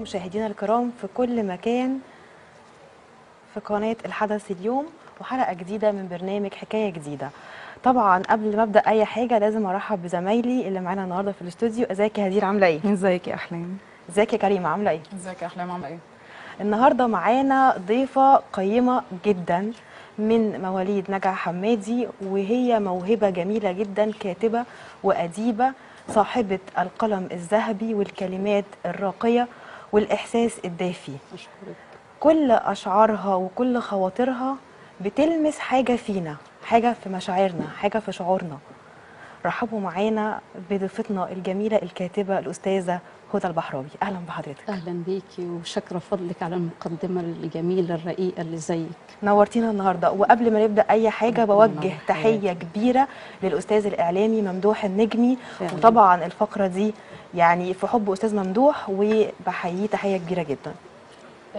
مشاهدينا الكرام في كل مكان في قناة الحدث اليوم وحلقة جديدة من برنامج حكاية جديدة. طبعا قبل ما ابدا اي حاجه لازم ارحب بزمايلي اللي معانا النهارده في الاستوديو. ازيك يا هدير عامله ايه؟ ازيك يا احلام؟ ازيك يا كريمه عامله ايه؟ ازيك يا احلام عامله ايه؟ النهارده معانا ضيفه قيمه جدا من مواليد نجع حمادي، وهي موهبه جميله جدا، كاتبه واديبه صاحبه القلم الذهبي والكلمات الراقيه والاحساس الدافي. كل اشعارها وكل خواطرها بتلمس حاجه فينا، حاجه في مشاعرنا، حاجه في شعورنا. رحبوا معانا بضيفتنا الجميله الكاتبه الاستاذه هدى البحراوي. اهلا بحضرتك. اهلا بيكي وشكرا فضلك على المقدمه الجميله الرقيقه اللي زيك. نورتينا النهارده. وقبل ما نبدا اي حاجه بوجه تحيه كبيره للاستاذ الاعلامي ممدوح النجمي فعلا. وطبعا الفقره دي يعني في حب استاذ ممدوح، وبحييه تحيه كبيره جدا.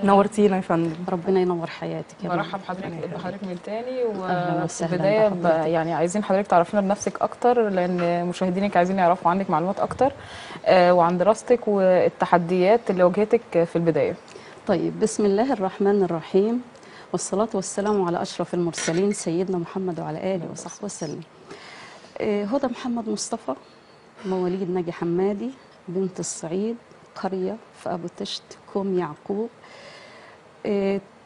نورتينا يا فندم. ربنا ينور حياتك يا برحب بحضرتك من تاني. وفي البدايه يعني عايزين حضرتك تعرفينا بنفسك اكتر، لان مشاهدينك عايزين يعرفوا عنك معلومات اكتر وعن دراستك والتحديات اللي واجهتك في البدايه. طيب، بسم الله الرحمن الرحيم، والصلاه والسلام على اشرف المرسلين سيدنا محمد وعلى اله وصحبه وسلم. هدى محمد مصطفى، مواليد نجع حمادي، بنت الصعيد، قريه في ابو تشت كوم يعقوب.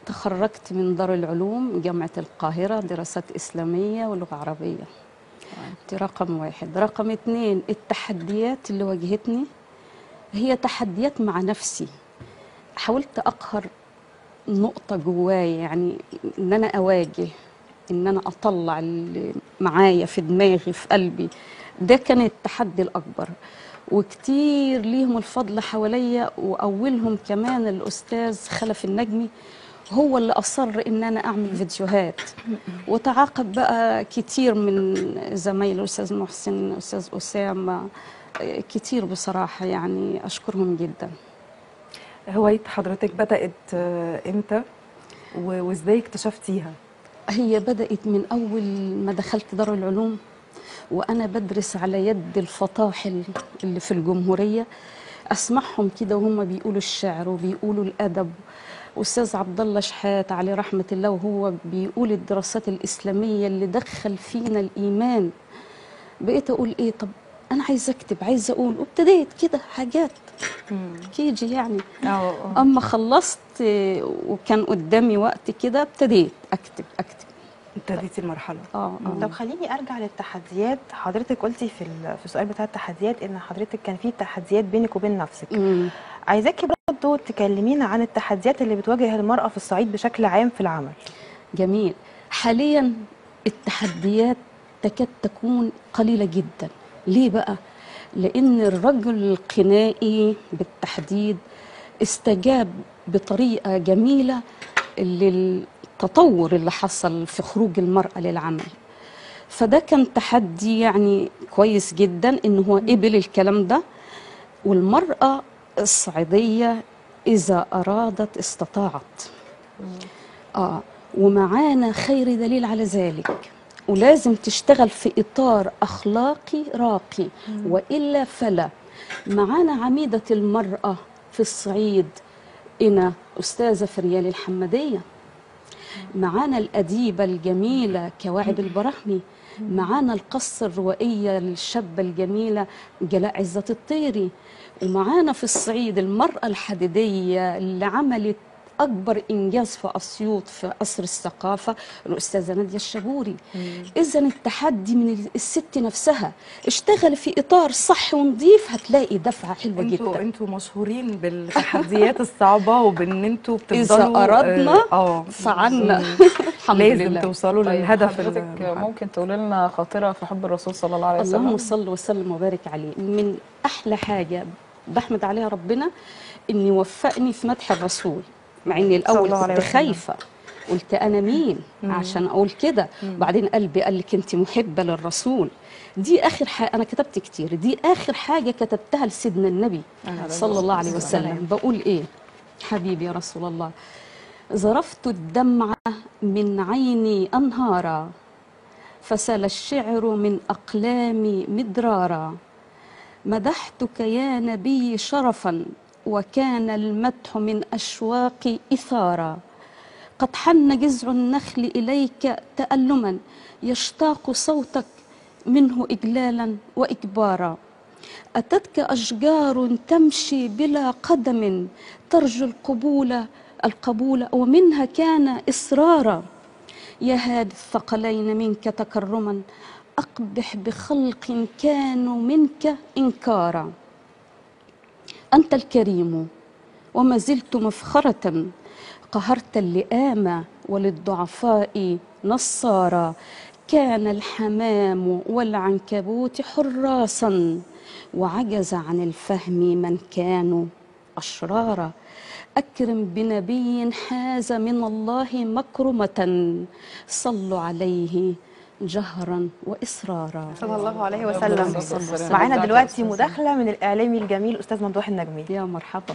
تخرجت من دار العلوم جامعة القاهرة، دراسات إسلامية ولغة عربية. دي رقم واحد. رقم اتنين، التحديات اللي واجهتني هي تحديات مع نفسي. حاولت أقهر نقطة جواي، يعني إن أنا أواجه، إن أنا أطلع اللي معايا في دماغي في قلبي. ده كان التحدي الأكبر، وكتير ليهم الفضل حواليا، وأولهم كمان الأستاذ خلف النجمي، هو اللي أصر إن أنا أعمل فيديوهات. وتعاقب بقى كتير من زمايلي، أستاذ محسن، أستاذ أسامة، كتير بصراحة، يعني أشكرهم جدا. هواية حضرتك بدأت إمتى وإزاي اكتشفتيها؟ هي بدأت من أول ما دخلت دار العلوم، وأنا بدرس على يد الفطاحل اللي في الجمهورية، أسمعهم كده وهم بيقولوا الشعر وبيقولوا الأدب. أستاذ عبد الله شحات عليه رحمة الله، وهو بيقول الدراسات الإسلامية اللي دخل فينا الإيمان. بقيت أقول إيه، طب أنا عايزة أكتب، عايزة أقول، وابتديت كده حاجات كيجي يعني. أما خلصت وكان قدامي وقت كده ابتديت أكتب. ابتديتي المرحلة. طب خليني ارجع للتحديات. حضرتك قلتي في السؤال بتاع التحديات ان حضرتك كان في تحديات بينك وبين نفسك. عايزاكي برضه تكلمينا عن التحديات اللي بتواجه المرأة في الصعيد بشكل عام في العمل. جميل. حاليا التحديات تكاد تكون قليلة جدا. ليه بقى؟ لأن الرجل القنائي بالتحديد استجاب بطريقة جميلة للتطور اللي حصل في خروج المرأة للعمل. فده كان تحدي يعني كويس جدا إن هو قبل الكلام ده. والمرأة الصعيدية إذا أرادت استطاعت. ومعانا خير دليل على ذلك، ولازم تشتغل في إطار أخلاقي راقي، وإلا فلا. معانا عميدة المرأة في الصعيد إنا أستاذة فريال الحمدية، معانا الأديبة الجميلة كواعب البرحمي، معانا القصة الروائية الشابة الجميلة جلاء عزة الطيري، ومعانا في الصعيد المرأة الحديدية اللي عملت أكبر إنجاز في أسيوط في قصر الثقافة الأستاذة نادية الشبوري. إذن التحدي من الست نفسها، اشتغل في إطار صح ونظيف هتلاقي دفعة حلوة جدا. انتوا مشهورين بالتحديات الصعبة، وبان انتوا بتفضلوا إذا أردنا فعلنا. الحمد لازم لله. توصلوا للهدف. حضرتك ممكن تقول لنا خاطرة في حب الرسول صلى الله عليه وسلم؟ اللهم صل وسلم وبارك عليه. من أحلى حاجة بحمد عليها ربنا إني وفقني في مدح الرسول، مع إني الأول كنت خايفة، قلت أنا مين عشان أقول كده. بعدين قلبي قال لك أنت محبة للرسول. دي آخر حاجة أنا كتبت كتير، دي آخر حاجة كتبتها لسيدنا النبي صلى الله عليه وسلم. بقول إيه؟ حبيبي يا رسول الله، ظرفت الدمعة من عيني أنهارا، فسال الشعر من أقلامي مدرارا، مدحتك يا نبي شرفا وكان المدح من أشواق إثارا. قد حن جذع النخل إليك تألما، يشتاق صوتك منه إجلالا وإجبارا. أتتك أشجار تمشي بلا قدم، ترجو القبول ومنها كان إصرارا. يا هادي الثقلين منك تكرما، أقبح بخلق كانوا منك إنكارا. أنت الكريم وما زلت مفخرة، قهرت اللئام وللضعفاء نصارا. كان الحمام والعنكبوت حراسا، وعجز عن الفهم من كانوا أشرارا. أكرم بنبي حاز من الله مكرمة، صلوا عليه جهرا وإصرارا. صلى الله عليه وسلم. وسلم. معانا دلوقتي مداخلة من الإعلامي الجميل أستاذ ممدوح النجمي. يا مرحبا.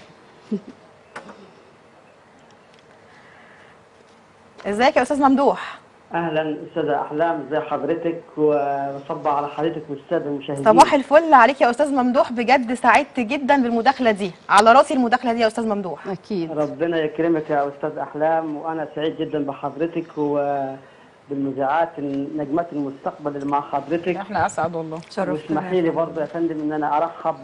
ازيك يا أستاذ ممدوح؟ اهلا استاذه احلام، ازي حضرتك؟ وصبح على حضرتك والساده المشاهدين. صباح الفل عليك يا أستاذ ممدوح، بجد سعدت جدا بالمداخلة دي، على راسي المداخلة دي يا أستاذ ممدوح. أكيد. ربنا يكرمك يا استاذ احلام، وانا سعيد جدا بحضرتك وبالمذيعات نجمات المستقبل اللي مع حضرتك. احنا اسعد والله. واسمحي لي برضه يا فندم ان انا ارحب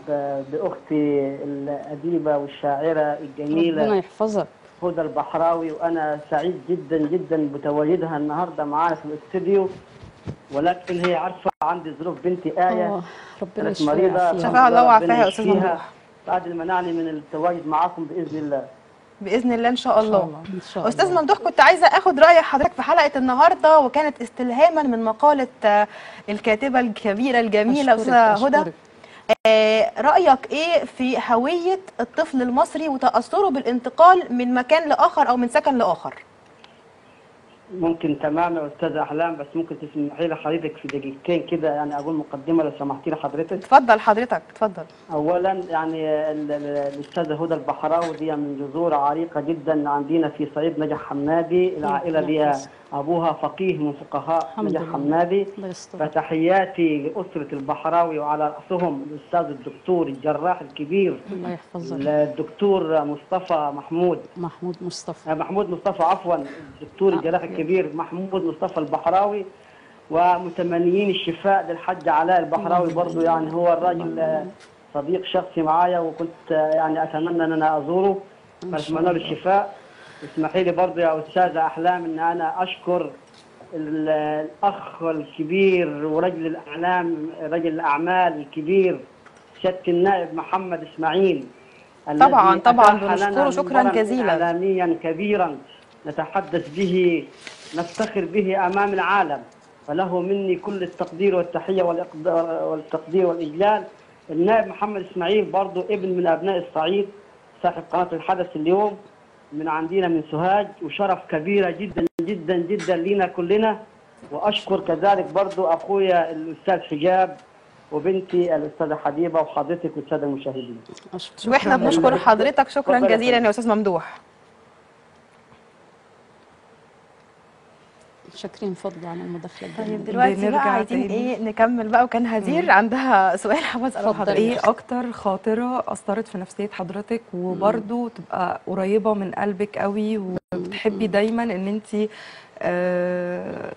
باختي الاديبه والشاعره الجميله ربنا يحفظك. هدى البحراوي، وانا سعيد جدا جدا بتواجدها النهارده معانا في الاستوديو، ولكن هي عارفه عندي ظروف بنتي آية ربنا كانت يشفيها مريضه، ويعافيها. شفاها الله وعافاها ربنا يا أستاذ يشفيها. ممدوح. بعد المنعني من التواجد معاكم باذن الله. بإذن الله إن شاء الله. إن شاء الله. أستاذ ممدوح، كنت عايزة أخد رأي حضرتك في حلقة النهاردة، وكانت استلهاما من مقالة الكاتبة الكبيرة الجميلة أستاذة هدى. أشكرك. رأيك إيه في هوية الطفل المصري وتأثره بالانتقال من مكان لآخر أو من سكن لآخر؟ ممكن تمام يا استاذه احلام، بس ممكن تسمحي لي حضرتك في دقيقتين كده يعني اقول مقدمه لو سمحتي لي حضرتك. اتفضل حضرتك، اتفضل. اولا يعني الاستاذه هدى البحراوي دي من جذور عريقه جدا عندنا في صعيد نجح حمادي. العائله دي ابوها فقيه من فقهاء نجح حمادي. الله يستر. فتحياتي لاسره البحراوي، وعلى راسهم الاستاذ الدكتور الجراح الكبير الله يحفظك. الدكتور مصطفى محمود مصطفى. محمود مصطفى عفوا، الدكتور الجراح الكبير محمود مصطفى البحراوي. ومتمنيين الشفاء للحج علاء البحراوي برضه، يعني هو الراجل صديق شخصي معايا، وكنت يعني اتمنى ان انا ازوره، فاتمنى له الشفاء. اسمحي لي برضه يا استاذه احلام ان انا اشكر الاخ الكبير ورجل الاعلام، رجل الاعمال الكبير سياده النائب محمد اسماعيل. طبعا طبعا أتاح لنا بنشكره شكرا منبراً جزيلا. اعلاميا كبيرا نتحدث به، نفتخر به امام العالم، فله مني كل التقدير والتحيه والتقدير والاجلال. النائب محمد اسماعيل برضه ابن من ابناء الصعيد، صاحب قناه الحدث اليوم من عندنا من سوهاج، وشرف كبيره جدا جدا جدا لينا كلنا. واشكر كذلك برضه اخويا الاستاذ حجاب وبنتي الاستاذه حبيبه وحضرتك والساده المشاهدين. واحنا بنشكر حضرتك شكرا اتفضل يا جزيلا فندم. يا أستاذ ممدوح. شاكرين فضل على المداخله طيب الجميلة. دلوقتي بقى بنرجع عايزين تاني. ايه نكمل بقى، وكان هدير عندها سؤال حابه اساله اتفضل. لحضرتك. ايه اكتر خاطرة اثرت في نفسية حضرتك وبرضو تبقى قريبة من قلبك قوي وبتحبي دايما ان انت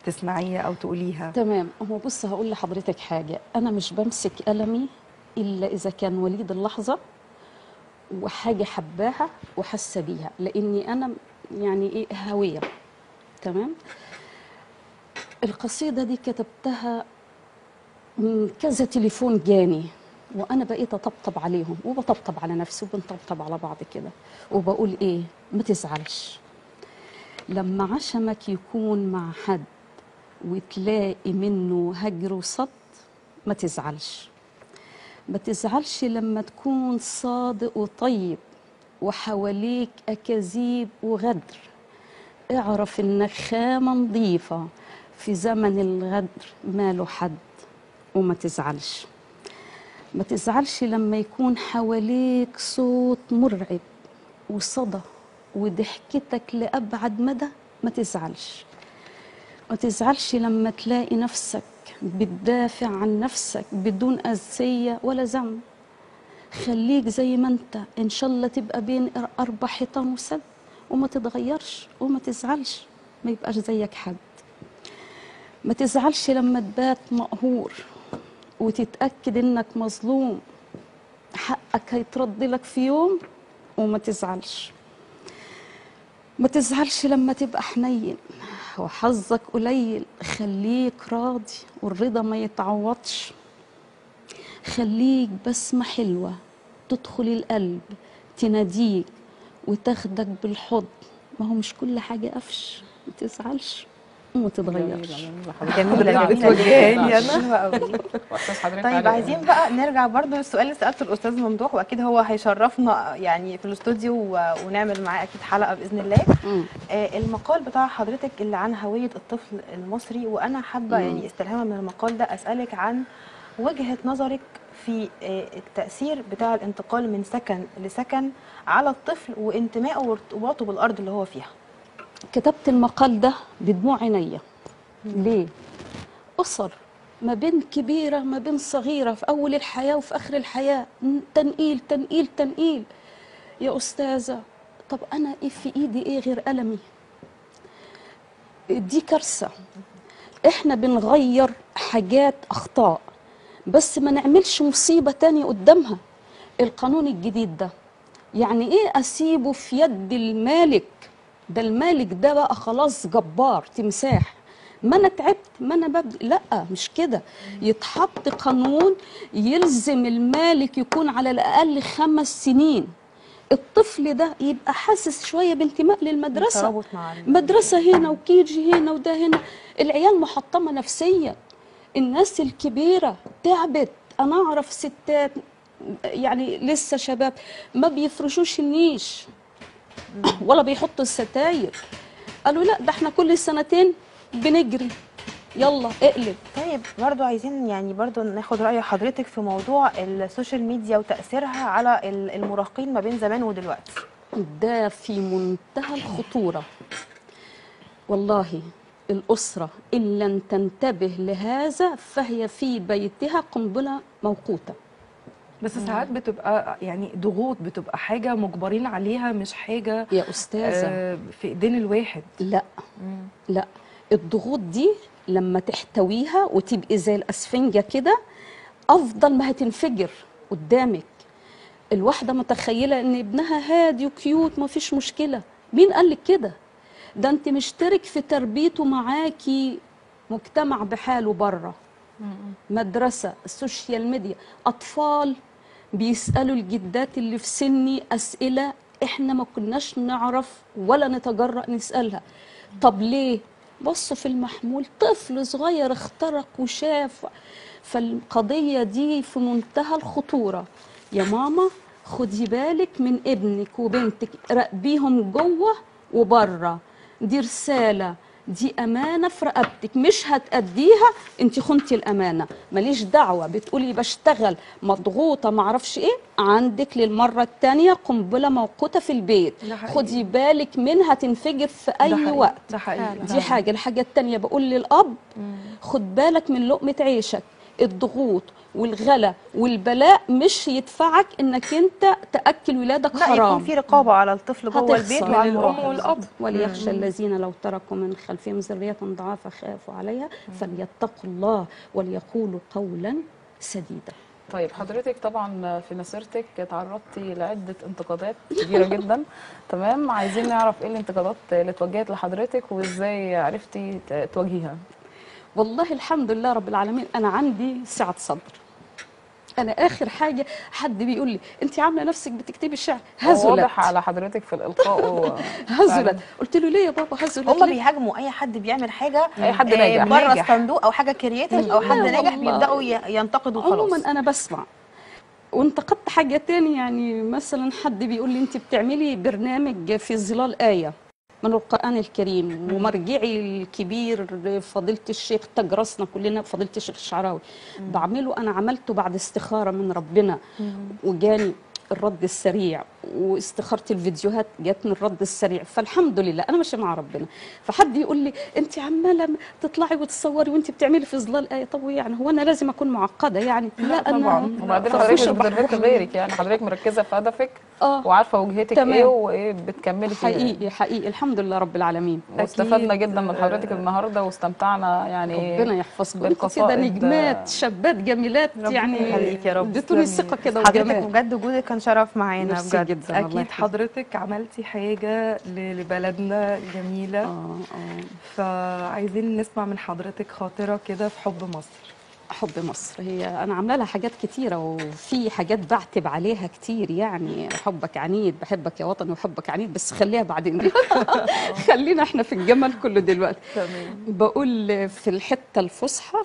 تسمعيها او تقوليها؟ تمام. هو بص هقول لحضرتك حاجه، انا مش بمسك قلمي الا اذا كان وليد اللحظه وحاجه حباها وحاسه بيها، لاني انا يعني ايه هاويه. تمام. القصيده دي كتبتها من كذا تليفون جاني، وانا بقيت اطبطب عليهم وبطبطب على نفسي وبنطبطب على بعض كده، وبقول ايه، ما تزعلش لما عشمك يكون مع حد وتلاقي منه هجر وصد. ما تزعلش، ما تزعلش لما تكون صادق وطيب وحواليك أكاذيب وغدر. اعرف إنك خامة نظيفة في زمن الغدر ما له حد. وما تزعلش، ما تزعلش لما يكون حواليك صوت مرعب وصدى وضحكتك لأبعد مدى. ما تزعلش، ما تزعلش لما تلاقي نفسك بتدافع عن نفسك بدون أذية ولا ذنب. خليك زي ما انت، ان شاء الله تبقى بين 4 حيطان وسد، وما تتغيرش وما تزعلش، ما يبقاش زيك حد. ما تزعلش لما تبات مقهور وتتأكد انك مظلوم، حقك هيترد لك في يوم، وما تزعلش. ما تزعلش لما تبقى حنين وحظك قليل، خليك راضي والرضا ما يتعوضش. خليك بسمة حلوة تدخل القلب تناديك وتاخدك بالحضن، ما هو مش كل حاجة قفش، ما تزعلش وما تتغيرش. جميلة بتوجهاني أنا. حلوة قوي. واحساس حضرتك طيب عالي عايزين بقى نرجع برضو للسؤال اللي سألته الأستاذ ممدوح، وأكيد هو هيشرفنا يعني في الاستوديو ونعمل معاه أكيد حلقة بإذن الله. المقال بتاع حضرتك اللي عن هوية الطفل المصري، وأنا حابة يعني استلهاما من المقال ده أسألك عن وجهة نظرك في التأثير بتاع الانتقال من سكن لسكن على الطفل وانتمائه وارتباطه بالأرض اللي هو فيها. كتبت المقال ده بدموع عينيا. ليه؟ أسر ما بين كبيرة ما بين صغيرة، في أول الحياة وفي آخر الحياة، تنقيل تنقيل تنقيل. يا أستاذة، طب أنا إيه في إيدي إيه غير ألمي؟ دي كارثة. إحنا بنغير حاجات أخطاء، بس ما نعملش مصيبة تانية قدامها. القانون الجديد ده يعني إيه أسيبه في يد المالك؟ ده المالك ده بقى خلاص جبار تمساح، ما انا تعبت ما انا ببدأ. لا مش كده، يتحط قانون يلزم المالك يكون على الاقل 5 سنين. الطفل ده يبقى حاسس شويه بانتماء للمدرسه، ترابط مع مدرسه هنا وكيجي هنا وده هنا. العيال محطمه نفسيا، الناس الكبيره تعبت. انا اعرف ستات يعني لسه شباب ما بيفرشوش النيش ولا بيحطوا الستاير. قالوا لا، ده احنا كل سنتين بنجري، يلا اقلب. طيب برضو عايزين يعني برضو ناخد رأي حضرتك في موضوع السوشيال ميديا وتأثيرها على المراهقين ما بين زمان ودلوقتي. ده في منتهى الخطورة والله. الأسرة إن لم تنتبه لهذا فهي في بيتها قنبلة موقوتة. بس ساعات بتبقى يعني ضغوط، بتبقى حاجة مجبرين عليها، مش حاجة يا أستاذة في إيدين الواحد. لا لا، الضغوط دي لما تحتويها وتبقي زي الأسفنجة كده، أفضل ما هتنفجر قدامك. الواحدة متخيلة إن ابنها هادي وكيوت ما فيش مشكلة. مين قالك كده؟ ده أنت مشترك في تربيته معاكي، مجتمع بحاله بره، مدرسة، السوشيال ميديا. أطفال بيسألوا الجدات اللي في سني أسئلة إحنا ما كناش نعرف ولا نتجرأ نسألها. طب ليه؟ بصوا في المحمول طفل صغير اخترق وشاف. فالقضية دي في منتهى الخطورة. يا ماما خدي بالك من ابنك وبنتك، راقبيهم جوه وبره. دي رسالة، دي أمانة في رقبتك، مش هتأديها انت خنتي الأمانة. ماليش دعوة بتقولي بشتغل مضغوطة معرفش ايه، عندك للمرة التانية قنبلة موقوتة في البيت، خدي بالك منها تنفجر في أي وقت. ده حقيقي. دي حاجة. الحاجة التانية بقول للأب خد بالك من لقمة عيشك. الضغوط والغلا والبلاء مش يدفعك انك انت تأكل ولادك لا، حرام. يكون في رقابة على الطفل جوه البيت هتخسر. مع من الأم المراهق. والأب. وليخشى الذين لو تركوا من خلفهم ذرية ضعافا خافوا عليها فليتقوا الله وليقولوا قولا سديدا. طيب حضرتك طبعا في مسيرتك تعرضتي لعدة انتقادات كبيرة جدا. تمام، عايزين نعرف ايه الانتقادات اللي اتوجهت لحضرتك وازاي عرفتي تواجهيها. والله الحمد لله رب العالمين، أنا عندي سعة صدر. أنا آخر حاجة حد بيقول لي أنت عاملة نفسك بتكتبي الشعر، هزلت. واضح على حضرتك في الإلقاء هزلت. قلت له ليه يا بابا هزلت؟ هم ليه؟ بيهاجموا اي حد بيعمل حاجه، أي حد ناجح. بره ناجح. الصندوق او حاجه كرييتيف او حد ناجح، والله. بيبداوا ينتقدوا خلاص. عموما أنا بسمع. وانتقدت حاجة تاني، يعني مثلا حد بيقول لي أنت بتعملي برنامج في ظلال آية من القرآن الكريم، ومرجعي الكبير فضيلة الشيخ تاج راسنا كلنا فضيلة الشيخ الشعراوي بعمله. أنا عملته بعد استخارة من ربنا وجاني. الرد السريع، واستخارة الفيديوهات جاتني الرد السريع، فالحمد لله انا ماشيه مع ربنا. فحد يقول لي انت عماله تطلعي وتصوري وانت بتعملي في ظلال ايه، طب يعني هو انا لازم اكون معقده يعني؟ لا انا طبعا. وبعدين لا، حضرتك مش فرفوشة بترهقي غيرك، يعني حضرتك مركزه في هدفك وعارفه وجهتك تمام. ايه وايه بتكملي فيها. حقيقي حقيقي الحمد لله رب العالمين. واستفدنا جدا من حضرتك النهارده واستمتعنا يعني. ربنا يحفظكم، انتوا كده بالقصائد. نجمات شابات جميلات يعني، يخليك يا رب. اديتوني ثقه كده حضرتك وجمال. بجد وجودك كان شرف معانا ميرسي بجد. جدا والله اكيد حضرتك عملتي حاجه لبلدنا جميله، فعايزين نسمع من حضرتك خاطره كده في حب مصر. حب مصر هي انا عامله لها حاجات كتيره، وفي حاجات بعتب عليها كتير يعني. حبك عنيد، بحبك يا وطني وحبك عنيد، بس خليها بعدين. خلينا احنا في الجمل كله دلوقتي. تمام. بقول في الحته الفصحى: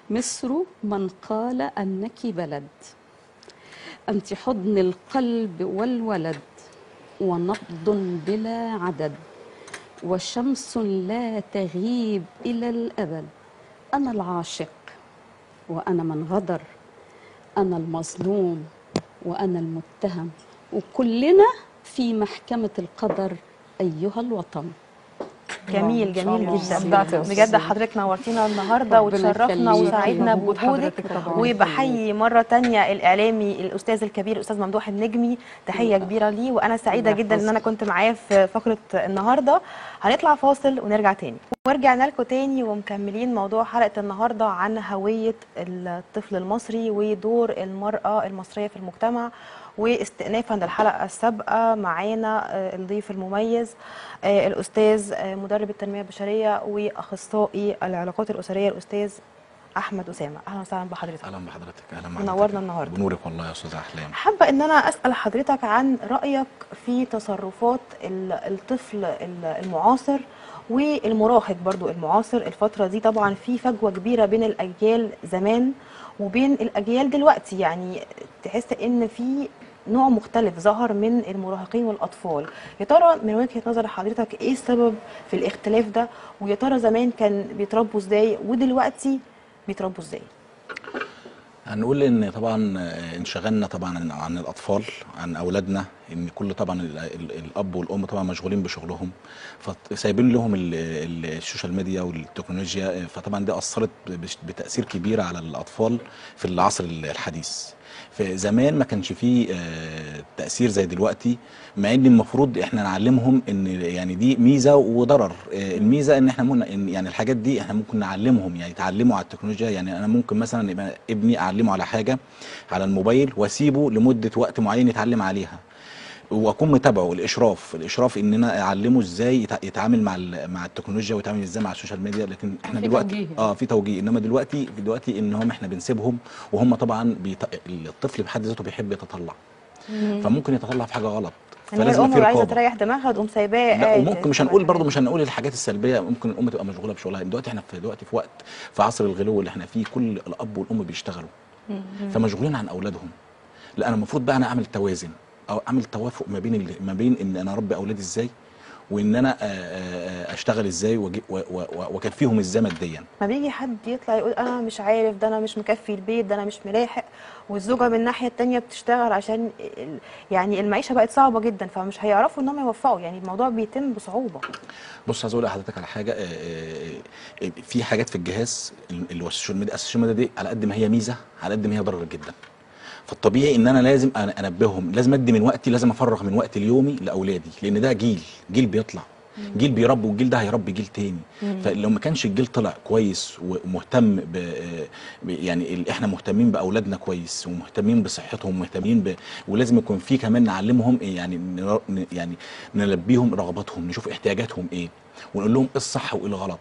مصر من قال انك بلد، انت حضن القلب والولد، ونبض بلا عدد، وشمس لا تغيب الى الابد. انا العاشق وأنا من غدر، أنا المظلوم وأنا المتهم، وكلنا في محكمة القدر أيها الوطن. جميل جميل جدا أبدعتي يا بجد. أستاذ. حضرتك نورتينا النهارده ربنا وتشرفنا يخليك. وسعدنا وجود بوجودك. حضرتك طبعا. وبحيي مره تانية الاعلامي الاستاذ الكبير الاستاذ ممدوح النجمي، تحيه كبيره ليه. وانا سعيده الله جدا ان انا يحفظك. كنت معاه في فقره النهارده. هنطلع فاصل ونرجع تاني، ورجعنا لكم تاني ومكملين موضوع حلقه النهارده عن هويه الطفل المصري ودور المراه المصريه في المجتمع. واستئنافا للحلقه السابقه معانا الضيف المميز الاستاذ مدرب التنميه البشريه واخصائي العلاقات الاسريه الاستاذ احمد اسامه. اهلا وسهلا بحضرتك. اهلا بحضرتك. اهلا بحضرتك. منورنا النهارده. بنورك والله يا استاذه احلام. حابه ان انا اسال حضرتك عن رايك في تصرفات الطفل المعاصر والمراهق برضو المعاصر الفتره دي. طبعا في فجوه كبيره بين الاجيال زمان وبين الاجيال دلوقتي، يعني تحس ان في نوع مختلف ظهر من المراهقين والاطفال. يا ترى من وجهه نظر حضرتك ايه السبب في الاختلاف ده؟ ويا ترى زمان كان بيتربوا ازاي ودلوقتي بيتربوا ازاي؟ هنقول ان طبعا انشغلنا طبعا عن الاطفال، عن اولادنا، ان كل طبعا الاب والام طبعا مشغولين بشغلهم، فسايبين لهم السوشيال ميديا والتكنولوجيا، فطبعا دي اثرت بتاثير كبير على الاطفال في العصر الحديث. في زمان ما كانش فيه تأثير زي دلوقتي، مع ان المفروض احنا نعلمهم ان يعني دي ميزه وضرر. الميزه ان احنا يعني الحاجات دي احنا ممكن نعلمهم، يعني يتعلموا على التكنولوجيا. يعني انا ممكن مثلا يبقى ابني اعلمه على حاجه على الموبايل واسيبه لمده وقت معين يتعلم عليها، واكون متابعه. الاشراف ان انا اعلمه ازاي يتعامل مع التكنولوجيا ويتعامل ازاي مع السوشيال ميديا. لكن احنا دلوقتي في توجيه. انما دلوقتي انهم احنا بنسيبهم، وهم طبعا الطفل بحد ذاته بيحب يتطلع، فممكن يتطلع في حاجه غلط. فلازم الام عايزه تريح دماغها تقوم سايباه. لا، وممكن مش هنقول الحاجات السلبيه. ممكن الام تبقى مشغوله بشغلها. دلوقتي احنا في وقت، في عصر الغلو اللي احنا فيه، كل الاب والام بيشتغلوا فمشغولين عن اولادهم. لا، انا المفروض بقى انا اعمل توازن او اعمل توافق ما بين ان انا اربي اولادي ازاي، وان انا اشتغل ازاي واكفيهم ازاي ماديا. ما بيجي حد يطلع يقول انا مش عارف، ده انا مش مكفي البيت، ده انا مش ملاحق، والزوجه من الناحيه الثانيه بتشتغل عشان يعني المعيشه بقت صعبه جدا، فمش هيعرفوا ان هم يوفقوا. يعني الموضوع بيتم بصعوبه. بص، عايز اقول لحضرتك على حاجه. في حاجات في الجهاز اللي هو السوشيال ميديا دي، على قد ما هي ميزه على قد ما هي ضرر جدا. فالطبيعي ان انا لازم انبههم، لازم ادي من وقتي، لازم افرغ من وقتي اليومي لاولادي، لان ده جيل بيطلع، جيل بيربي، والجيل ده هيربي جيل تاني. فلو ما كانش الجيل طلع كويس ومهتم يعني احنا مهتمين باولادنا كويس ومهتمين بصحتهم ومهتمين ولازم يكون في كمان نعلمهم يعني نلبيهم رغباتهم، نشوف احتياجاتهم ايه، ونقول لهم ايه الصح وايه الغلط.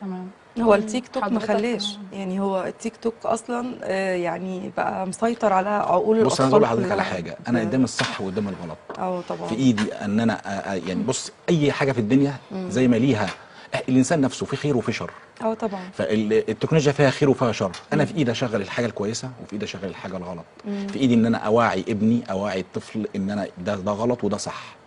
تمام. هو التيك توك ما خلاش، يعني هو التيك توك اصلا يعني بقى مسيطر على عقول الاطفال. بص، انا اقول لحضرتك على حاجه. انا قدام الصح وقدام الغلط. طبعا في ايدي ان انا يعني بص، اي حاجه في الدنيا زي ما ليها الانسان نفسه في خير وفي شر. طبعا. فالتكنولوجيا فيها خير وفيها شر. انا في ايدي اشغل الحاجه الكويسه، وفي ايدي اشغل الحاجه الغلط. في ايدي ان انا اوعي ابني، اوعي الطفل ان انا ده غلط وده صح.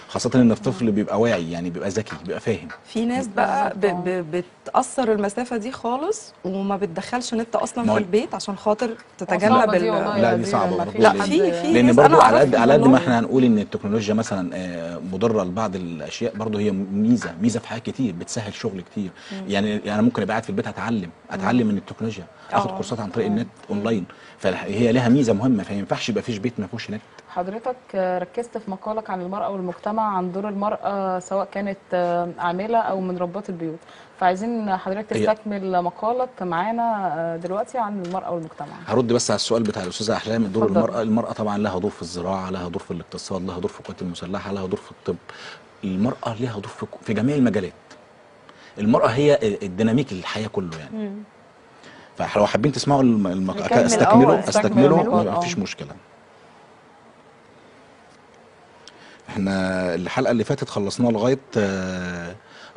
خاصه ان الطفل بيبقى واعي، يعني بيبقى ذكي، بيبقى فاهم. في ناس بقى بتأثر المسافة دي خالص وما بتدخلش نت أصلا ما هو- في البيت عشان خاطر تتجنب صعبة دي والله لا يا دي دي، صعبه ما برضه، فيش لا حد في لان ناس برضو أنا على قد أعرفهم ما والله. احنا هنقول ان التكنولوجيا مثلا مضره لبعض الاشياء، برضو هي ميزه في حاجات كتير، بتسهل شغل كتير. يعني انا ممكن ابقى قاعد في البيت اتعلم من التكنولوجيا، اخد كورسات عن طريق النت اونلاين، فهي لها ميزه مهمه، فما ينفعش يبقى فيش بيت ما فيهوش نت. حضرتك ركزت في مقالك عن المرأة والمجتمع، عن دور المرأة سواء كانت عاملة أو من ربات البيوت، فعايزين حضرتك هي- تستكمل مقالك معانا دلوقتي عن المرأة والمجتمع. هرد بس على السؤال بتاع الاستاذه احلام. دور اتفضل. المراه طبعا لها دور في الزراعه، لها دور في الاقتصاد، لها دور في القوات المسلحه، لها دور في الطب. المراه لها دور في جميع المجالات. المراه هي الديناميك الحياه كله يعني. فلو حابين تسمعوا نكمل. استكمله استكمله. ما فيش مشكله. احنا الحلقه اللي فاتت خلصناها لغايه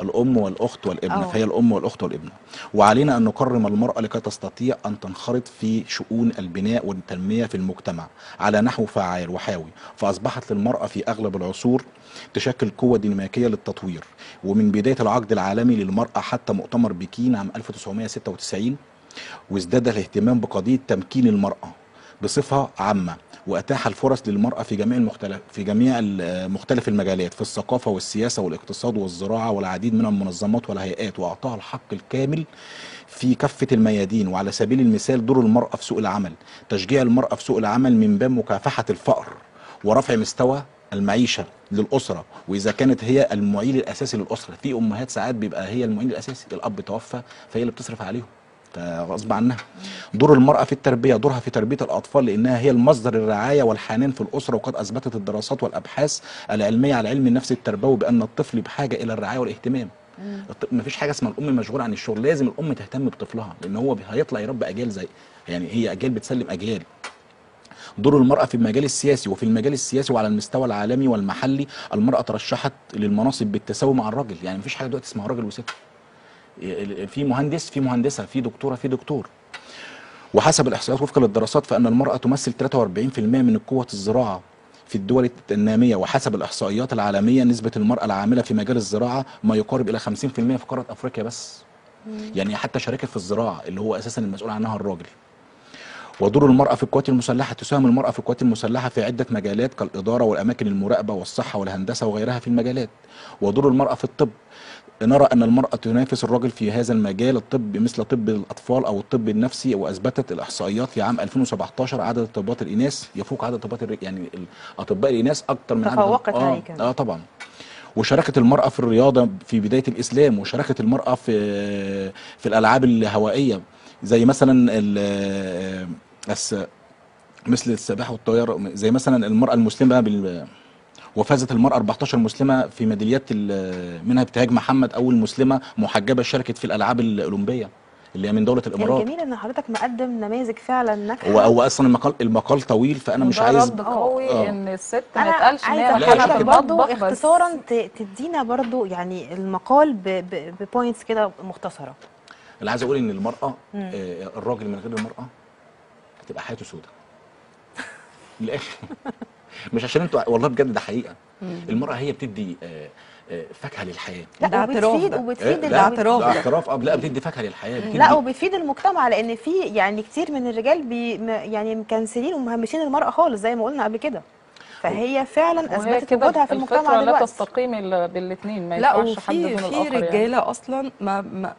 الام والاخت والابنه، فهي الام والاخت والابنه. وعلينا ان نكرم المراه لكي تستطيع ان تنخرط في شؤون البناء والتنميه في المجتمع على نحو فعال وحيوي. فاصبحت للمراه في اغلب العصور تشكل قوه ديناميكيه للتطوير. ومن بدايه العقد العالمي للمراه حتى مؤتمر بكين عام 1996 وازداد الاهتمام بقضيه تمكين المراه بصفه عامه، واتاح الفرص للمراه في جميع مختلف المجالات، في الثقافه والسياسه والاقتصاد والزراعه والعديد من المنظمات والهيئات، واعطاها الحق الكامل في كافه الميادين. وعلى سبيل المثال دور المراه في سوق العمل، تشجيع المراه في سوق العمل من باب مكافحه الفقر ورفع مستوى المعيشه للاسره، واذا كانت هي المعيل الاساسي للاسره. في امهات ساعات بيبقى هي المعيل الاساسي، الاب توفى فهي اللي بتصرف عليهم غصب عنها. دور المرأة في التربية، دورها في تربية الأطفال لأنها هي المصدر الرعاية والحنان في الأسرة. وقد أثبتت الدراسات والأبحاث العلمية على علم النفس التربوي بأن الطفل بحاجة إلى الرعاية والاهتمام. مفيش حاجة اسمها الأم مشغولة عن الشغل، لازم الأم تهتم بطفلها لأن هو هيطلع يربي أجيال زي، يعني هي أجيال بتسلم أجيال. دور المرأة في المجال السياسي، وفي المجال السياسي وعلى المستوى العالمي والمحلي المرأة ترشحت للمناصب بالتساوي مع الراجل. يعني مفيش حاجة دلوقتي اسمها راجل وست، في مهندس في مهندسه، في دكتوره في دكتور. وحسب الاحصائيات وفقا للدراسات فان المراه تمثل 43% من قوه الزراعه في الدول الناميه. وحسب الاحصائيات العالميه نسبه المراه العامله في مجال الزراعه ما يقارب الى 50% في قاره افريقيا بس. يعني حتى شركه في الزراعه اللي هو اساسا المسؤول عنها الراجل. ودور المرأة في القوات المسلحة، تساهم المرأة في القوات المسلحة في عدة مجالات كالإدارة والأماكن المراقبة والصحة والهندسة وغيرها في المجالات. ودور المرأة في الطب، نرى أن المرأة تنافس الرجل في هذا المجال الطب مثل طب الأطفال أو الطب النفسي. وأثبتت الإحصائيات في عام 2017 عدد طبيبات الإناث يفوق عدد طبيبات يعني أطباء الإناث أكثر من عدد تفوقت عليه كمان. طبعا. وشاركت المرأة في الرياضة في بداية الإسلام، وشاركت المرأة في الألعاب الهوائية زي مثلا مثل السباحة والطيارة، زي مثلا المرأة المسلمة وفازت المرأة 14 مسلمة في ميداليات، منها ابتهاج محمد أول مسلمة محجبة شاركت في الألعاب الأولمبية اللي هي من دولة الإمارات. الجميل ان حضرتك مقدم نماذج فعلا ناجحه. هو أصلا المقال طويل فأنا مش ده عايز رد قوي ان الست ما انا يتقالش ان هي عايزه مكانها حضرتك في برضو المطبخ بس. اختصارا تدينا برضو يعني المقال ببوينتس كده مختصره. اللي عايز أقول إن المرأة الراجل من غير المرأة هتبقى حياته سودة للآخر. مش عشان انتوا، والله بجد ده حقيقة. المرأة هي بتدي فاكهة للحياة. لا ده اعتراف وبتفيد ده. وبتفيد لا اعتراف. ده اعتراف لا بتدي فاكهة للحياة، بتدي لا وبتفيد المجتمع لان في يعني كتير من الرجال يعني مكنسلين ومهمشين المرأة خالص زي ما قلنا قبل كده. فهي فعلا وهي اثبتت كده وجودها في المجتمع الفطرة لا دلوقتي. تستقيم الا بالاثنين، ما لا ينفعش حد دون وفي الاخر يعني. رجاله اصلا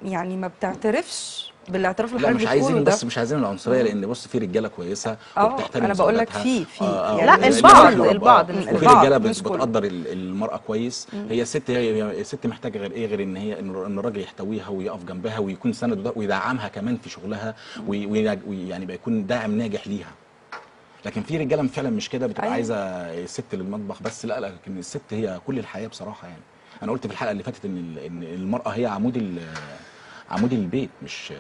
يعني ما بتعترفش بالاعتراف اللي لا حضرتك مش بتقوله عايزين، ده. بس مش عايزين العنصريه لان بص في رجاله كويسه وبتحترم انا بقول لك زوجاتها. في لا، يعني البعض مش وفي البعض رجاله مش كله. بتقدر المراه كويس. هي الست محتاجه غير ايه، غير ان هي ان الراجل يحتويها ويقف جنبها ويكون سند ويدعمها كمان في شغلها ويعني بيكون داعم ناجح ليها. لكن في رجاله فعلا مش كده، بتبقى أيوة. عايزه الست للمطبخ بس. لا لكن الست هي كل الحياه بصراحه يعني. انا قلت في الحلقه اللي فاتت ان المراه هي عمود البيت مش.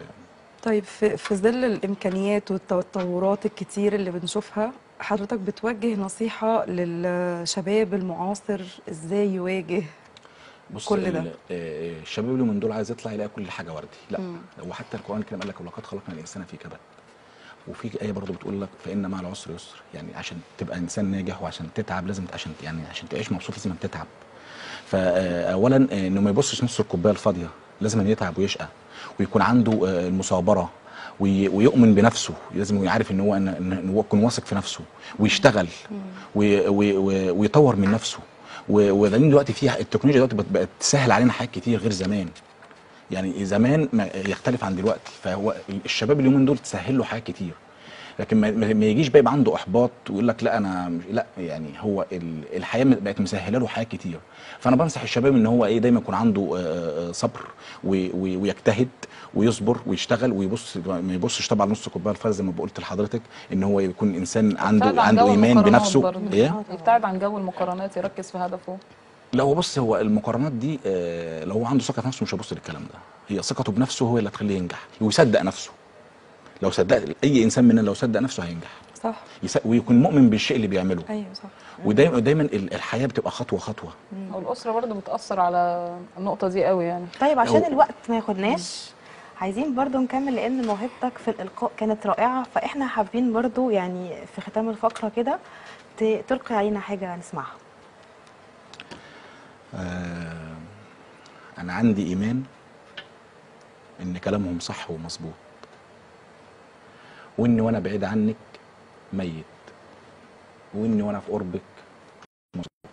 طيب في ظل الامكانيات والتطورات الكتير اللي بنشوفها، حضرتك بتوجه نصيحه للشباب المعاصر ازاي يواجه بص كل ده؟ الشباب اللي من دول عايز يطلع يلاقي كل حاجه وردي. لا وحتى القران الكريم قال لك ولقد خلقنا الانسان في كبد. وفي آية برضو بتقول لك فإن مع العسر يسر، يعني عشان تبقى إنسان ناجح وعشان تتعب لازم عشان تعيش مبسوط لازم تتعب. فأولا إنه ما يبصش نص الكوباية الفاضية، لازم أن يتعب ويشقى ويكون عنده المثابرة ويؤمن بنفسه، لازم يعرف إن هو يكون واثق في نفسه ويشتغل ويطور من نفسه. ولأن دلوقتي فيها التكنولوجيا دلوقتي بقت تسهل علينا حاجات كتير غير زمان، يعني زمان يختلف عن دلوقتي. فهو الشباب اليومين دول تسهل له حاجات كتير، لكن ما يجيش بقى يبقى عنده احباط ويقول لك لا انا مش، لا يعني هو الحياه بقت مسهله له حاجات كتير. فانا بنصح الشباب ان هو دايما يكون عنده صبر ويجتهد ويصبر ويشتغل ما يبصش طبعا نص كوبايه الفارغ زي ما قلت لحضرتك، ان هو يكون انسان عنده ايمان بنفسه. يبتعد عن جو المقارنات، يركز في هدفه. لا هو المقارنات دي لو هو عنده ثقه في نفسه مش هيبص للكلام ده، هي ثقته بنفسه هو اللي هتخليه ينجح ويصدق نفسه. لو صدق اي انسان مننا لو صدق نفسه هينجح، صح، ويكون مؤمن بالشيء اللي بيعمله. ايوه صح. ودايما الحياه بتبقى خطوه خطوه. والاسره برضه بتاثر على النقطه دي قوي يعني. طيب عشان الوقت ما ياخدناش، عايزين برضو نكمل لان موهبتك في الالقاء كانت رائعه، فاحنا حابين برضو يعني في ختام الفقره كده تلقي علينا حاجه نسمعها. انا عندي ايمان ان كلامهم صح ومظبوط، واني وانا بعيد عنك ميت، واني وانا في قربك مظبوط،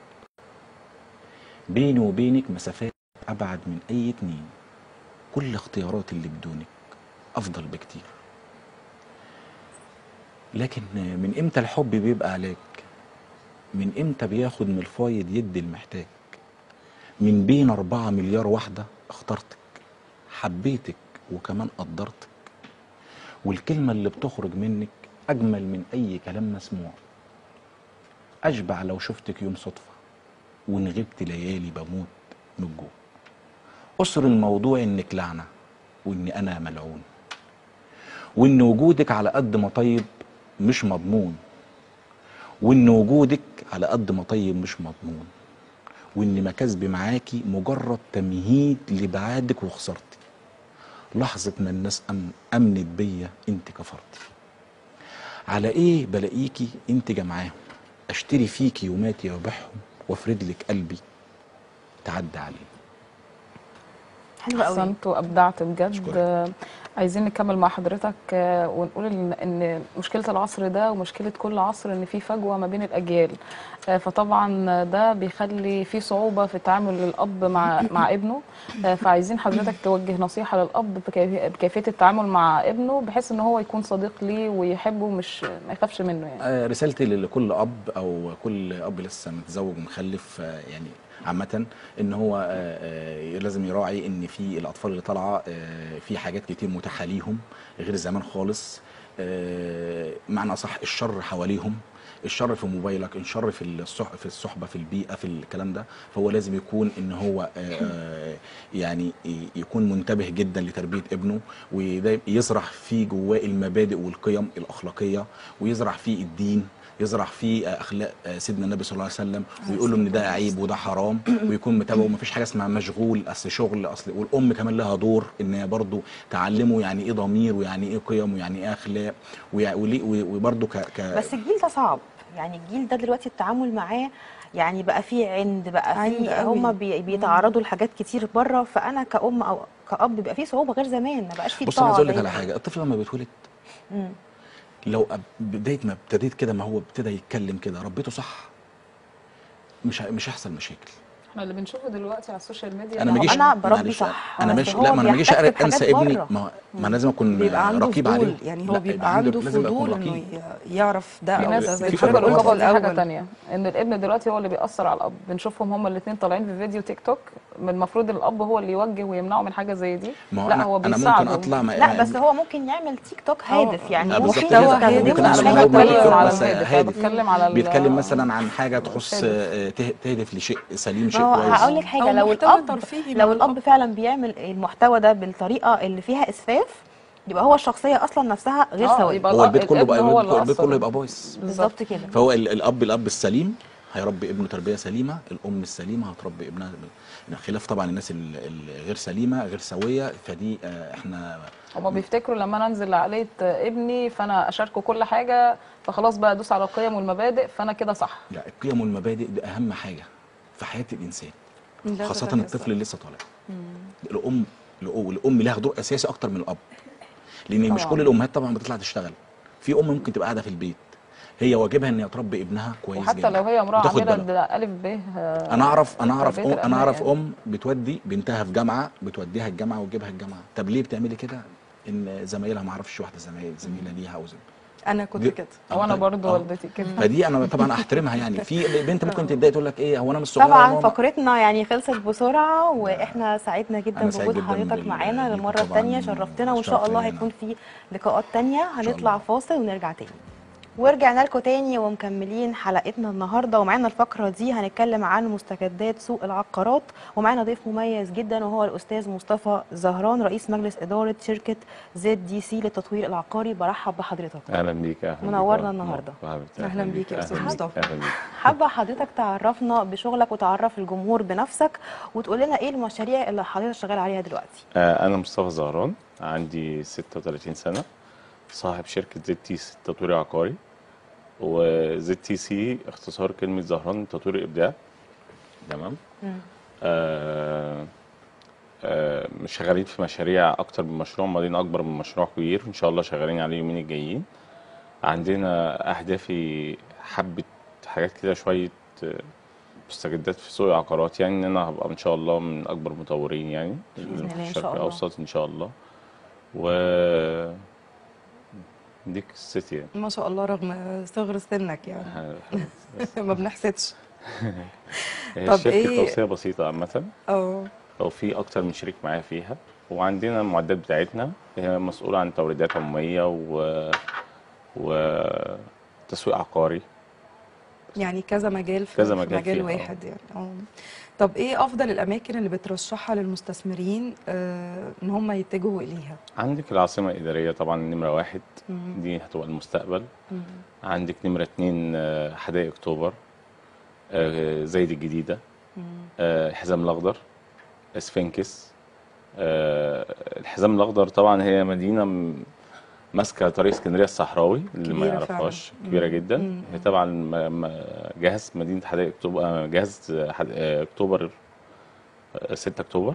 بيني وبينك مسافات ابعد من اي اتنين، كل اختياراتي اللي بدونك افضل بكتير. لكن من امتى الحب بيبقى عليك؟ من امتى بياخد من الفايض يدي المحتاج؟ من بين 4 مليار واحدة اخترتك، حبيتك وكمان قدرتك، والكلمة اللي بتخرج منك أجمل من أي كلام مسموع. أشبع لو شفتك يوم صدفة، وإن غبت ليالي بموت من الجوع. أسر الموضوع إنك لعنة، وإن أنا ملعون، وإن وجودك على قد ما طيب مش مضمون، وإن وجودك على قد ما طيب مش مضمون، وإن مكاسبي معاكي مجرد تمهيد لبعادك وخسارتي. لحظة ما الناس أمنت بيا انت كفرتي. على ايه بلاقيكي انت جمعاهم، اشتري فيكي يوماتي وبيعهم، وافرد لك قلبي تعدى عليه. حلو قوي. احسنت وابدعت بجد. عايزين نكمل مع حضرتك ونقول ان مشكله العصر ده ومشكله كل عصر ان في فجوه ما بين الاجيال، فطبعا ده بيخلي في صعوبه في تعامل الاب مع ابنه. فعايزين حضرتك توجه نصيحه للاب بكيفيه التعامل مع ابنه بحيث ان هو يكون صديق ليه ويحبه، مش ما يخافش منه يعني. رسالتي لكل اب او كل اب لسه متزوج ومخلف يعني عامة ان هو لازم يراعي ان في الاطفال اللي طالعه في حاجات كتير متاحه ليهم غير زمان خالص. معنى صح الشر حواليهم، الشر في موبايلك، الشر في الصحبه، في البيئه، في الكلام ده. فهو لازم يكون ان هو يعني يكون منتبه جدا لتربيه ابنه، ويزرع فيه جواه المبادئ والقيم الاخلاقيه، ويزرع فيه الدين، يزرع فيه اخلاق سيدنا النبي صلى الله عليه وسلم، ويقول له ان ده عيب وده حرام، ويكون متابعه. ومفيش حاجه اسمها مشغول، اصل شغل، اصل. والام كمان لها دور ان هي برضه تعلمه يعني ايه ضمير، ويعني ايه قيم، ويعني ايه اخلاق، وبرضه بس الجيل ده صعب، يعني الجيل ده دلوقتي التعامل معاه يعني بقى فيه بقى فيه هم بيتعرضوا لحاجات كتير بره، فانا كأم او كأب بيبقى فيه صعوبه غير زمان، ما بقاش فيه بص انا عايز اقول لك على حاجه. الطفل لما بيتولد لو بدايه ما ابتديت كده، ما هو ابتدى يتكلم كده، ربيته صح، مش هيحصل مشاكل. احنا اللي بنشوفه دلوقتي على السوشيال ميديا انا بربي صح، انا مش لا ما انا ما اجيش انسى ابني، ما لازم اكون رقيب عليه. يعني هو بيبقى عنده فضول انه يعرف ده او ده. زي حاجه الابا دي حاجه ثانيه، ان الابن دلوقتي هو اللي بيأثر على الاب. بنشوفهم هما الاثنين طالعين في فيديو تيك توك، المفروض الاب هو اللي يوجه ويمنعه من حاجه زي دي. لا هو بيساعده. انا ممكن اطلع لا بس هو ممكن يعمل تيك توك هادف، يعني محتوى هادف. ممكن انا بتكلم على بيتكلم مثلا عن حاجه تخص تهدف لشيء سليم، شيء كويس. هقول لك حاجه، لو الاب فعلا بيعمل المحتوى ده بالطريقه اللي فيها اسفاف، يبقى هو الشخصيه اصلا نفسها غير سويه. هو البيت كله يبقى بايظ بالظبط كده. فهو الاب السليم هيربي ابنه تربيه سليمه، الام السليمه هتربي ابنها، خلاف طبعا الناس الغير سليمه غير سويه. فدي احنا هما بيفتكروا لما انا انزل لعقليه ابني فانا اشاركه كل حاجه، فخلاص بقى ادوس على القيم والمبادئ فانا كده صح. لا، القيم والمبادئ دي اهم حاجه في حياه الانسان، لا خاصه تتجزأ. الطفل اللي لسه طالع. الام لها دور اساسي اكتر من الاب، لان مش طبعاً. كل الامهات طبعا بتطلع تشتغل. في ام ممكن تبقى قاعده في البيت، هي واجبها ان هي تربي ابنها كويس وحتى جدا لو هي امراه وتاخد عامله بالها. ده الف ب انا تربية اعرف الأبناء ام بتودي بنتها في جامعه، بتوديها الجامعه وتجيبها الجامعه. طب ليه بتعملي كده؟ ان زمايلها، ما اعرفش واحده زميله ليها او انا كنت دي- كده. وانا طيب. برضو والدتي كده. فدي انا طبعا احترمها. يعني في بنت ممكن تتضايق تقول لك ايه، هو انا مش صغيره يا طبعا ماما؟ فقرتنا يعني خلصت بسرعه، واحنا سعدنا جدا أنا سعيد بوجود جداً حضرتك معانا بيكم للمره طبعاً، الثانيه، شرفتنا، وان شاء الشرف الله ليا أنا. هيكون في لقاءات تانية. شاء هنطلع الله. فاصل ونرجع تاني. ورجعنا لكم تاني ومكملين حلقتنا النهارده، ومعانا الفقره دي هنتكلم عن مستجدات سوق العقارات، ومعانا ضيف مميز جدا وهو الاستاذ مصطفى زهران، رئيس مجلس اداره شركه ZDC للتطوير العقاري. برحب بحضرتك. اهلا بيك. اهلا بيك. منورنا النهاردة. أهلاً بيك يا أستاذ مصطفى. اهلا بيك. حابه حضرتك تعرفنا بشغلك وتعرف الجمهور بنفسك، وتقول لنا ايه المشاريع اللي حضرتك شغال عليها دلوقتي. انا مصطفى زهران، عندي 36 سنه، صاحب شركه ZTC التطوير العقاري. وZTC اختصار كلمه زهران تطوير الابداع. تمام. شغالين في مشاريع اكتر من مشروع، مدينه اكبر من مشروع كبير ان شاء الله شغالين عليه اليومين الجايين. عندنا اهدافي حبه حاجات كده، شويه مستجدات في سوق العقارات، يعني ان انا هبقى ان شاء الله من اكبر المطورين يعني بإذن الله في إن الشرق شاء الله. الاوسط ان شاء الله. و دي قصتي يعني. ما شاء الله رغم صغر سنك يعني ما بنحسدش. هي طب الشركه إيه؟ توصيه بسيطه عامه، اه او في اكتر من شريك معايا فيها. وعندنا المعدات بتاعتنا هي مسؤوله عن توريدات عموميه وتسويق عقاري. يعني كذا مجال في كذا في مجال مجال فيها، واحد يعني. طب ايه افضل الاماكن اللي بترشحها للمستثمرين ان هم يتجهوا اليها؟ عندك العاصمه الاداريه طبعا نمره واحد، دي هتبقى المستقبل. عندك نمره اتنين حدائق اكتوبر، زايد الجديده، الحزام الاخضر، اسفنكس. الحزام الاخضر طبعا هي مدينه ماسكه طريق اسكندريه الصحراوي، اللي ما كبيرة يعرفهاش فعلاً. كبيره جدا. هي طبعا جهاز مدينه حدائق اكتوبر، جهاز اكتوبر 6 اكتوبر.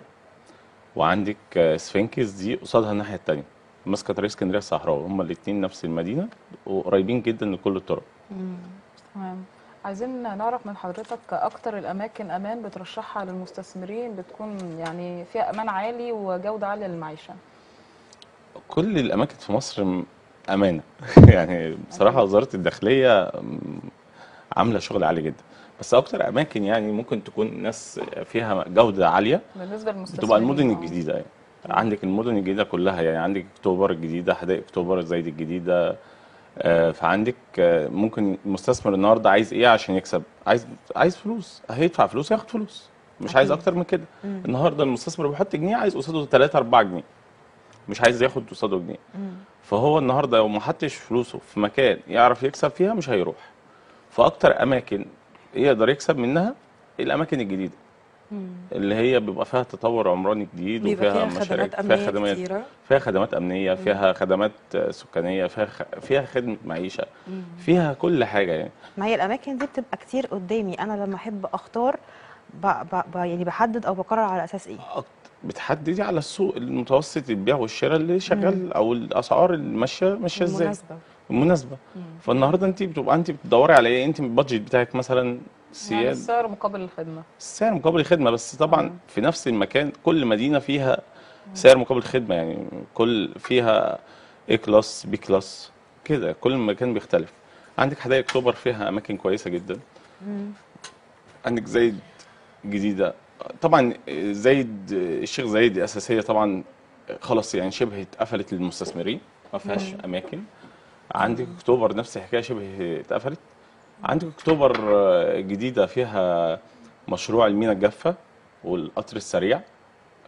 وعندك اسفنكس دي قصادها الناحيه الثانيه، ماسكه طريق اسكندريه الصحراوي. هما الاثنين نفس المدينه وقريبين جدا لكل الطرق. تمام. عايزين نعرف من حضرتك اكتر الاماكن امان بترشحها للمستثمرين بتكون يعني فيها امان عالي وجوده عاليه للمعيشه. كل الاماكن في مصر امانه يعني بصراحه وزاره الداخليه عامله شغل عالي جدا. بس اكتر اماكن يعني ممكن تكون ناس فيها جوده عاليه بالنسبه للمستثمرين بتبقى المدن الجديده يعني. عندك المدن الجديده كلها، يعني عندك اكتوبر الجديده، حدائق اكتوبر، زايد الجديده. فعندك ممكن المستثمر النهارده عايز ايه عشان يكسب؟ عايز فلوس، هيدفع فلوس ياخد فلوس، مش عايز اكتر من كده. النهارده المستثمر بيحط جنيه عايز قصاده 3 4 جنيه، مش عايز ياخد قصاده جنيه. فهو النهارده لو ما حطش فلوسه في مكان يعرف يكسب فيها مش هيروح. فاكتر اماكن يقدر يكسب منها الاماكن الجديده اللي هي بيبقى فيها تطور عمراني جديد، بيبقى وفيها فيها مشاريع، خدمات فيها امنيه خدمات، كتيره. فيها خدمات امنيه، فيها خدمات سكانيه، فيها خدمه معيشه، فيها كل حاجه يعني. ما هي الاماكن دي بتبقى كتير قدامي، انا لما احب اختار يعني بحدد او بقرر على اساس ايه؟ بتحددي على السوق المتوسط البيع والشراء اللي شغال، او الاسعار اللي ماشيه ازاي المناسبه. فالنهارده انت بتدوري على ايه؟ انت البادجت بتاعك مثلا يعني سياد، السعر مقابل الخدمه. السعر مقابل الخدمه. بس طبعا في نفس المكان كل مدينه فيها سعر مقابل خدمه، يعني كل فيها A كلاس B كلاس كده، كل مكان بيختلف. عندك حدائق اكتوبر فيها اماكن كويسه جدا. عندك زايد جديده طبعا، زايد الشيخ زايد دي اساسيه طبعا، خلاص يعني شبه اتقفلت للمستثمرين، ما فيهاش اماكن. عندك اكتوبر نفس الحكايه، شبه اتقفلت. عندك اكتوبر جديده فيها مشروع المينا الجافه والقطر السريع،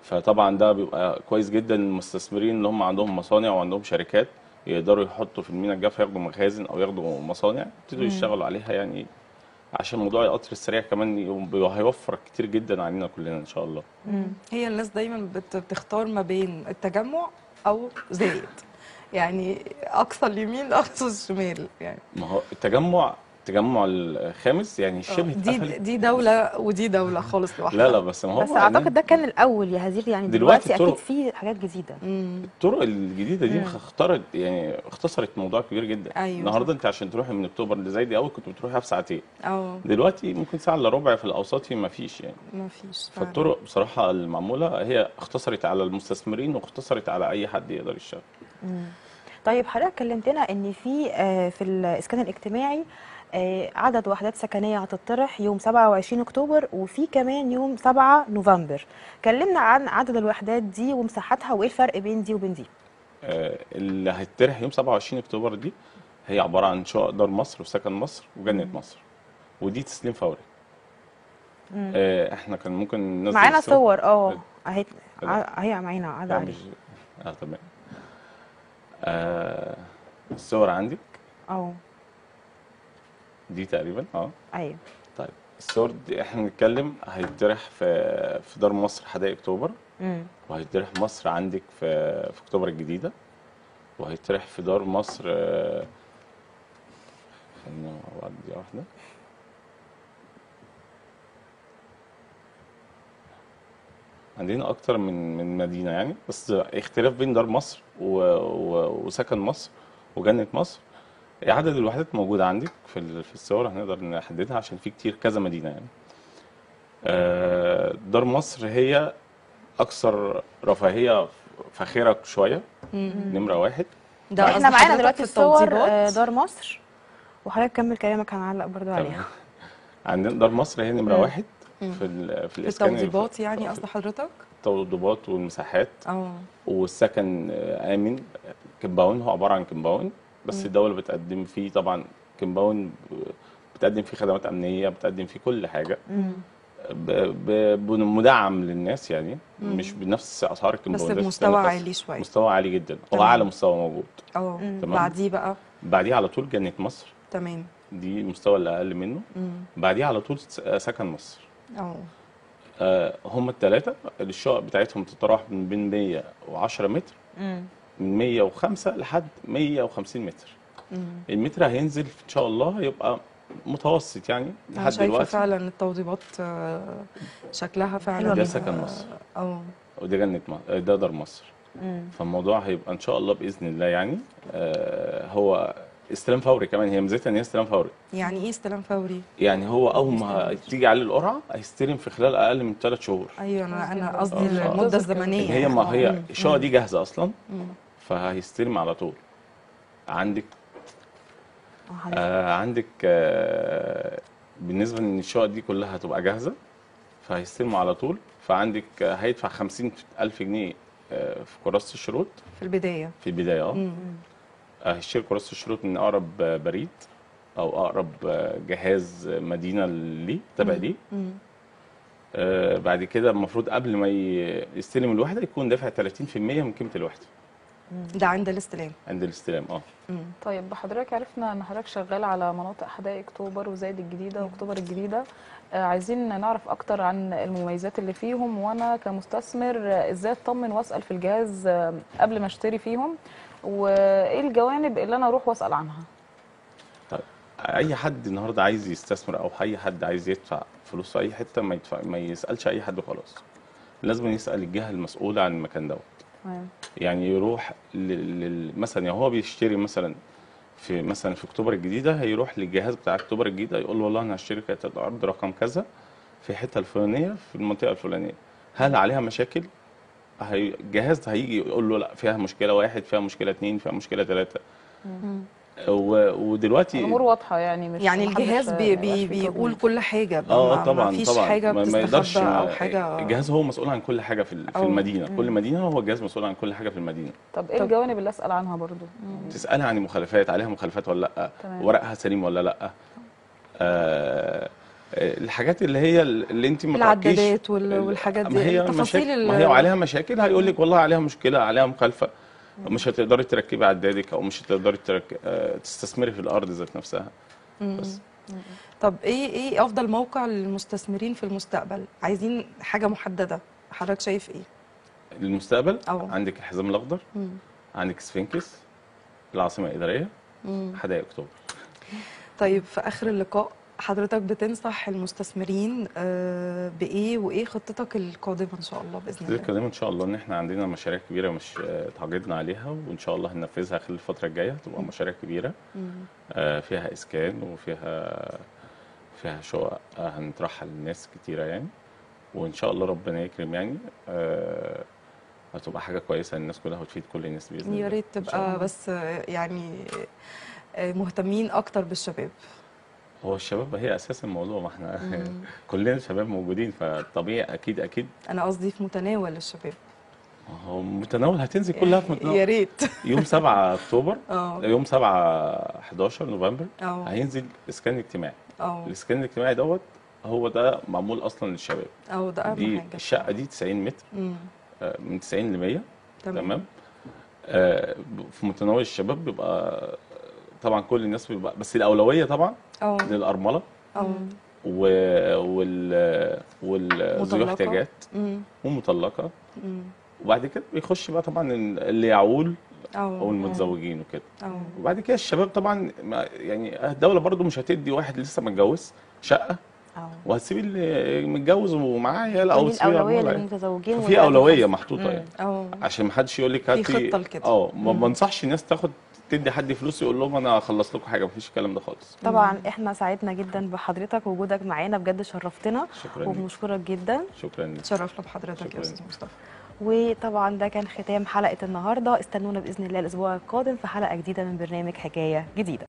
فطبعا ده بيبقى كويس جدا للمستثمرين اللي هم عندهم مصانع وعندهم شركات، يقدروا يحطوا في المينا الجافه، ياخدوا مخازن او ياخدوا مصانع يبتدوا يشتغلوا عليها يعني عشان موضوع القطر السريع كمان هيوفر كتير جدا علينا كلنا ان شاء الله. هي الناس دايما بتختار ما بين التجمع او زايد، يعني اقصى اليمين لاقصى الشمال يعني. ما هو التجمع الخامس يعني شبه اتقفل. دي دوله ودي دوله خالص لوحدها. لا بس ما هو بس اعتقد ده كان الاول يا هزير، يعني دلوقتي دلوقتي اكيد الطرق- في حاجات جديده. الطرق الجديده دي اختصرت موضوع كبير جدا. أيوة النهارده صح. انت عشان تروحي من اكتوبر لزايد الاول كنت بتروحيها في ساعتين، اه دلوقتي ممكن ساعه الا ربع في الاوسطي ما فيش يعني. ما فيش فعلا. فالطرق بصراحه المعموله هي اختصرت على المستثمرين واختصرت على اي حد يقدر يشتغل. طيب حضرتك كلمتنا ان في الاسكان الاجتماعي عدد وحدات سكنيه هتطرح يوم 27 اكتوبر، وفي كمان يوم 7 نوفمبر. كلمنا عن عدد الوحدات دي ومساحتها وايه الفرق بين دي وبين دي. اللي هيتطرح يوم 27 اكتوبر دي هي عباره عن شقق دار مصر وسكن مصر وجنه مصر، ودي تسليم فوري. احنا كان ممكن ننزل معانا الصور. صور اهي اهي معانا عدد لا عليه. مش تمام. الصور عندك دي تقريبا ايوه. طيب الصور دي احنا بنتكلم هيتطرح في دار مصر حدائق اكتوبر، وهيتطرح مصر عندك في اكتوبر الجديده، وهيتطرح في دار مصر خلينا مع بعض دي واحده. عندنا اكتر من مدينه يعني، بس اختلاف بين دار مصر وسكن مصر وجنه مصر. عدد الوحدات موجوده عندك في الصور، هنقدر نحددها عشان في كتير كذا مدينه يعني. دار مصر هي اكثر رفاهيه فاخره شويه، نمره واحد. ده احنا قصد معانا حضرتك دلوقتي في الصور التوضيبات؟ دار مصر، وحضرتك كمل كلامك هنعلق برضو عليها. عندنا دار مصر هي نمره واحد في الاسكان، التوضيبات يعني قصد حضرتك؟ التوضيبات والمساحات والسكن امن. كمباون هو عباره عن كمباون، بس الدوله بتقدم فيه طبعا كمباون، بتقدم فيه خدمات امنيه، بتقدم فيه كل حاجه مدعم للناس يعني، مش بنفس اسعار الكمباون بس بمستوى عالي شويه، مستوى عالي جدا، هو اعلى مستوى موجود. بعديه بقى بعديه على طول جنه مصر، تمام، دي المستوى اللي اقل منه. بعديه على طول سكن مصر. هم الثلاثه الشقق بتاعتهم تتراوح من بين 110 متر، من 105 لحد 150 متر. المتر هينزل ان شاء الله هيبقى متوسط يعني لحد دلوقتي. فعلا التوضيبات شكلها فعلا ده سكن مصر وده جنة مصر، ده دار مصر. فالموضوع هيبقى ان شاء الله باذن الله يعني هو استلام فوري كمان. هي ميزتها ان هي استلام فوري. يعني ايه استلام فوري؟ يعني هو اول ما تيجي عليه القرعه هيستلم في خلال اقل من 3 شهور. ايوه انا قصدي المده الزمنيه. هي ما هي الشقه دي جاهزه اصلا، فهيستلم على طول. عندك عندك بالنسبه ان الشقق دي كلها هتبقى جاهزه فهيستلموا على طول. فعندك هيدفع 50,000 جنيه في كراسه الشروط في البدايه. في البدايه هيشتري كراسه الشروط من اقرب بريد او اقرب جهاز مدينه ليه تابع ليه. بعد كده المفروض قبل ما يستلم الوحده يكون دافع 30% من قيمه الوحده. ده عند الاستلام. عند الاستلام طيب حضرتك عرفنا ان حضرتك شغال على مناطق حدائق اكتوبر وزايد الجديده واكتوبر الجديده، عايزين نعرف اكتر عن المميزات اللي فيهم، وانا كمستثمر ازاي اطمن واسال في الجهاز قبل ما اشتري فيهم، وايه الجوانب اللي انا اروح واسال عنها. طيب اي حد النهارده عايز يستثمر او اي حد عايز يدفع فلوس في اي حته ما يسالش اي حد وخلاص، لازم يسال الجهه المسؤوله عن المكان دوت. يعني يروح مثلا هو بيشتري مثلا في اكتوبر الجديده، هيروح للجهاز بتاع اكتوبر الجديده يقول له والله انا هشتري قطعه الارض رقم كذا في الحته الفلانيه في المنطقه الفلانيه، هل عليها مشاكل؟ الجهاز هيجي يقول له لا فيها مشكله 1، فيها مشكله 2، فيها مشكله 3. ودلوقتي الامور واضحه يعني، مش يعني الجهاز بيقول كل حاجه طبعا ما فيش طبعا حاجه ما يقدرش او حاجه. الجهاز هو مسؤول عن كل حاجه في المدينه. كل مدينه هو الجهاز مسؤول عن كل حاجه في المدينه. طب ايه الجوانب اللي اسال عنها برضو؟ تسالها عن المخالفات، عليها مخالفات ولا لا، ورقها سليم ولا لا، الحاجات اللي هي اللي انت ما العدادات والحاجات دي، التفاصيل ما هي وعليها مشاكل هيقول لك والله عليها مشكله، عليها مخالفه، مش هتقدري تركبي عدادك او مش هتقدري تستثمري في الارض ذات نفسها. بس طب ايه افضل موقع للمستثمرين في المستقبل؟ عايزين حاجه محدده، حضرتك شايف ايه؟ للمستقبل أو. عندك الحزام الاخضر، عندك سفنكس، العاصمه الاداريه، حدائق اكتوبر. طيب في اخر اللقاء حضرتك بتنصح المستثمرين بايه، وايه خطتك القادمه ان شاء الله باذن الله؟ الكلام ان شاء الله ان احنا عندنا مشاريع كبيره مش اتعاقدنا عليها، وان شاء الله هننفذها خلال الفتره الجايه، تبقى مشاريع كبيره فيها اسكان وفيها شقق هنطرحها للناس كتيره يعني، وان شاء الله ربنا يكرم يعني هتبقى حاجه كويسه للناس كلها وتفيد كل الناس باذن الله. يا ريت تبقى بس يعني مهتمين اكتر بالشباب. هو الشباب هي اساس الموضوع، ما احنا كلنا شباب موجودين، فطبيعي اكيد انا قصدي في متناول الشباب. هو متناول هتنزل كلها في متناول. يا ريت. يوم 7 اكتوبر اه يوم 11 نوفمبر اه هينزل اسكان اجتماعي. اه الاسكان الاجتماعي دوت هو ده معمول اصلا للشباب. ده اهم دي حاجه. الشقه دي 90 متر من 90 ل 100. تمام. في متناول الشباب بيبقى طبعا كل الناس بيبقى، بس الاولويه طبعا للارمله والذوي احتياجات والمطلقه، وبعد كده بيخش بقى طبعا اللي يعول او المتزوجين وكده. وبعد كده الشباب طبعا يعني الدوله برضو مش هتدي واحد لسه ما اتجوز شقه وهتسيب اللي متجوز ومعاه عيال او تسيب الاولويه للمتزوجين، في اولويه محطوطه يعني اه عشان ما حدش يقول لك في خطه لكده. ما بنصحش الناس تدي حد فلوس يقول لهم انا هخلص لكم حاجه، مفيش الكلام ده خالص. طبعا احنا سعدنا جدا بحضرتك ووجودك معانا، بجد شرفتنا. شكرا وبنشكرك جدا. شكرا لك. تشرفنا بحضرتك يا استاذ مصطفى. وطبعا ده كان ختام حلقه النهارده، استنونا باذن الله الاسبوع القادم في حلقه جديده من برنامج حكايه جديده.